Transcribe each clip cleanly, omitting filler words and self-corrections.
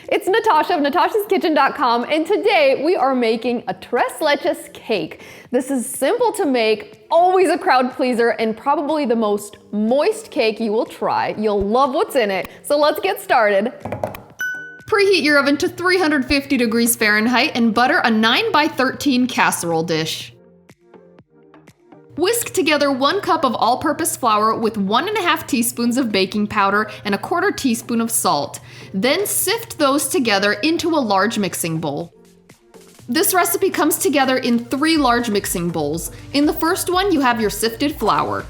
It's Natasha of natashaskitchen.com, and today we are making a tres leches cake. This is simple to make, always a crowd pleaser, and probably the most moist cake you will try. You'll love what's in it, so let's get started. Preheat your oven to 350 degrees Fahrenheit and butter a 9x13 casserole dish. Whisk together 1 cup of all-purpose flour with 1.5 teaspoons of baking powder and 1/4 teaspoon of salt. Then sift those together into a large mixing bowl. This recipe comes together in 3 large mixing bowls. In the first one, you have your sifted flour.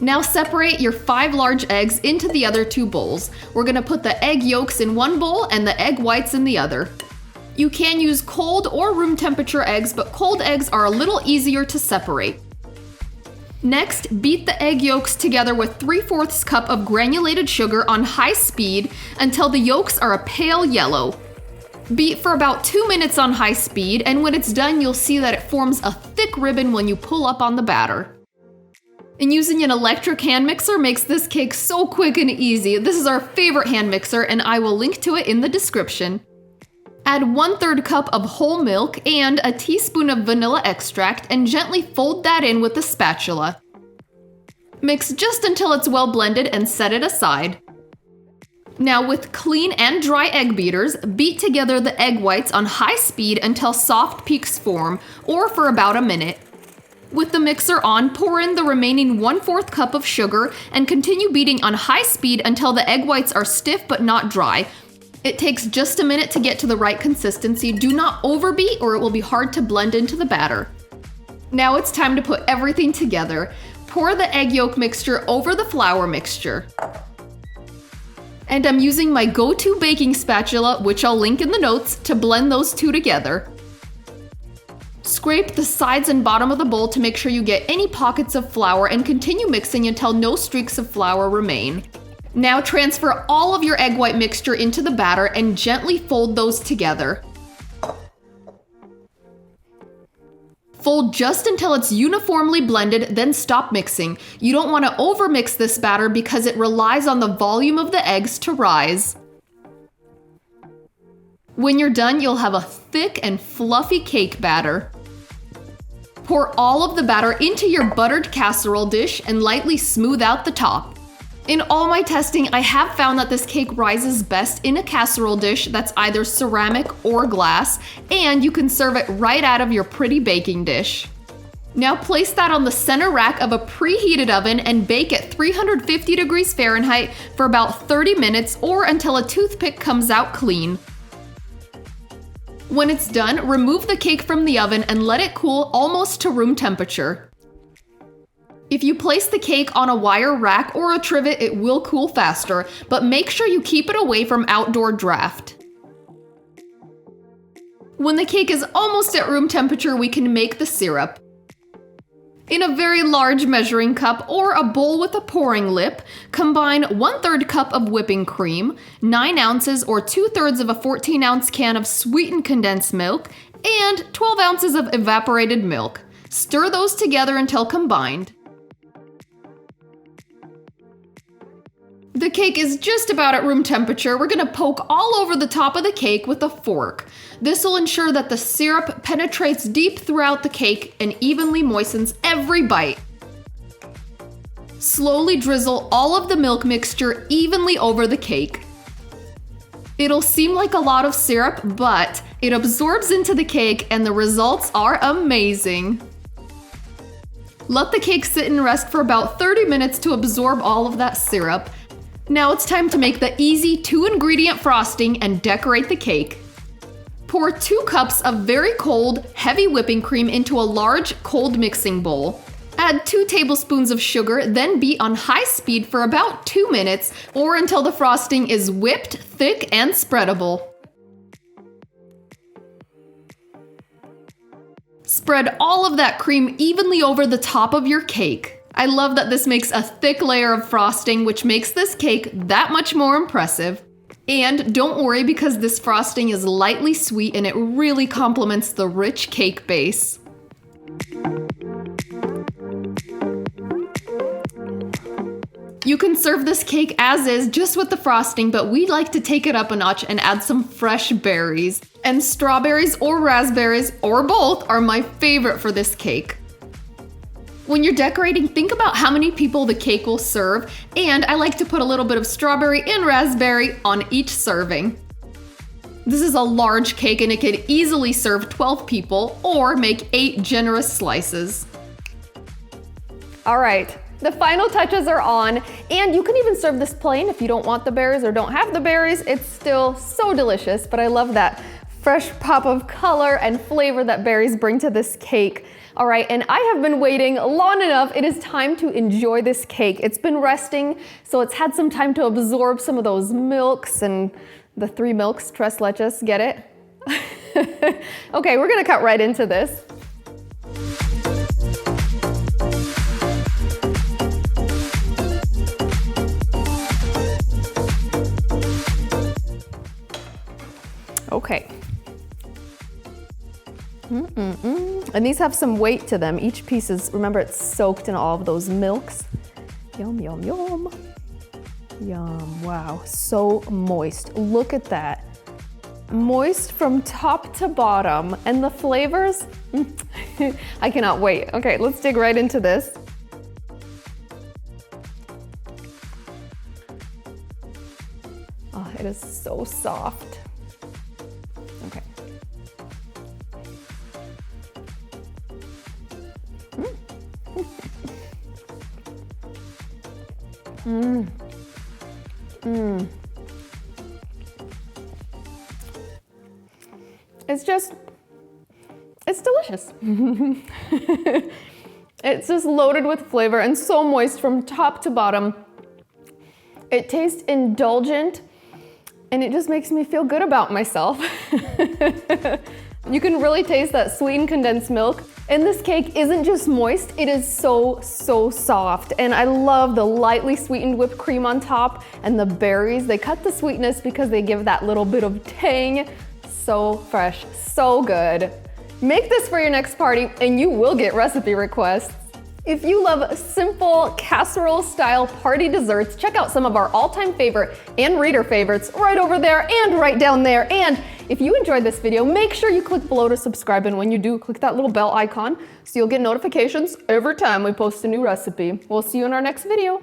Now separate your 5 large eggs into the other 2 bowls. We're gonna put the egg yolks in one bowl and the egg whites in the other. You can use cold or room temperature eggs, but cold eggs are a little easier to separate. Next, beat the egg yolks together with 3/4 cup of granulated sugar on high speed until the yolks are a pale yellow. Beat for about 2 minutes on high speed, and when it's done, you'll see that it forms a thick ribbon when you pull up on the batter. And using an electric hand mixer makes this cake so quick and easy. This is our favorite hand mixer, and I will link to it in the description. Add 1/3 cup of whole milk and a teaspoon of vanilla extract and gently fold that in with a spatula. Mix just until it's well blended and set it aside. Now with clean and dry egg beaters, beat together the egg whites on high speed until soft peaks form, or for about a minute. With the mixer on, pour in the remaining 1/4 cup of sugar and continue beating on high speed until the egg whites are stiff but not dry. It takes just a minute to get to the right consistency. Do not overbeat or it will be hard to blend into the batter. Now it's time to put everything together. Pour the egg yolk mixture over the flour mixture. And I'm using my go-to baking spatula, which I'll link in the notes, to blend those two together. Scrape the sides and bottom of the bowl to make sure you get any pockets of flour and continue mixing until no streaks of flour remain. Now transfer all of your egg white mixture into the batter and gently fold those together. Fold just until it's uniformly blended, then stop mixing. You don't want to overmix this batter because it relies on the volume of the eggs to rise. When you're done, you'll have a thick and fluffy cake batter. Pour all of the batter into your buttered casserole dish and lightly smooth out the top. In all my testing, I have found that this cake rises best in a casserole dish that's either ceramic or glass, and you can serve it right out of your pretty baking dish. Now place that on the center rack of a preheated oven and bake at 350 degrees Fahrenheit for about 30 minutes or until a toothpick comes out clean. When it's done, remove the cake from the oven and let it cool almost to room temperature. If you place the cake on a wire rack or a trivet, it will cool faster, but make sure you keep it away from outdoor draft. When the cake is almost at room temperature, we can make the syrup. In a very large measuring cup or a bowl with a pouring lip, combine 1/3 cup of whipping cream, 9 ounces or 2/3 of a 14-ounce can of sweetened condensed milk, and 12 ounces of evaporated milk. Stir those together until combined. The cake is just about at room temperature. We're gonna poke all over the top of the cake with a fork. This will ensure that the syrup penetrates deep throughout the cake and evenly moistens every bite. Slowly drizzle all of the milk mixture evenly over the cake. It'll seem like a lot of syrup, but it absorbs into the cake and the results are amazing. Let the cake sit and rest for about 30 minutes to absorb all of that syrup. Now it's time to make the easy 2-ingredient frosting and decorate the cake. Pour 2 cups of very cold, heavy whipping cream into a large, cold mixing bowl. Add 2 tablespoons of sugar, then beat on high speed for about 2 minutes or until the frosting is whipped, thick, and spreadable. Spread all of that cream evenly over the top of your cake. I love that this makes a thick layer of frosting, which makes this cake that much more impressive. And don't worry because this frosting is lightly sweet and it really complements the rich cake base. You can serve this cake as is, just with the frosting, but we like to take it up a notch and add some fresh berries. And strawberries or raspberries, or both, are my favorite for this cake. When you're decorating, think about how many people the cake will serve, and I like to put a little bit of strawberry and raspberry on each serving. This is a large cake and it could easily serve 12 people or make 8 generous slices. All right, the final touches are on, and you can even serve this plain if you don't want the berries or don't have the berries. It's still so delicious, but I love that fresh pop of color and flavor that berries bring to this cake. All right, and I have been waiting long enough. It is time to enjoy this cake. It's been resting, so it's had some time to absorb some of those milks and the 3 milks, tres leches, get it? Okay, we're gonna cut right into this. Okay. And these have some weight to them. Each piece is, remember, it's soaked in all of those milks. Yum, yum, yum. Yum, wow, so moist. Look at that. Moist from top to bottom. And the flavors, I cannot wait. Okay, let's dig right into this. Oh, it is so soft. Okay. It's delicious. It's just loaded with flavor and so moist from top to bottom. It tastes indulgent and it just makes me feel good about myself. You can really taste that sweetened condensed milk. And this cake isn't just moist, it is so soft. And I love the lightly sweetened whipped cream on top and the berries. They cut the sweetness because they give that little bit of tang. So fresh, so good. Make this for your next party and you will get recipe requests. If you love simple casserole style party desserts, check out some of our all-time favorite and reader favorites right over there and right down there. And if you enjoyed this video, make sure you click below to subscribe, and when you do, click that little bell icon so you'll get notifications every time we post a new recipe. We'll see you in our next video.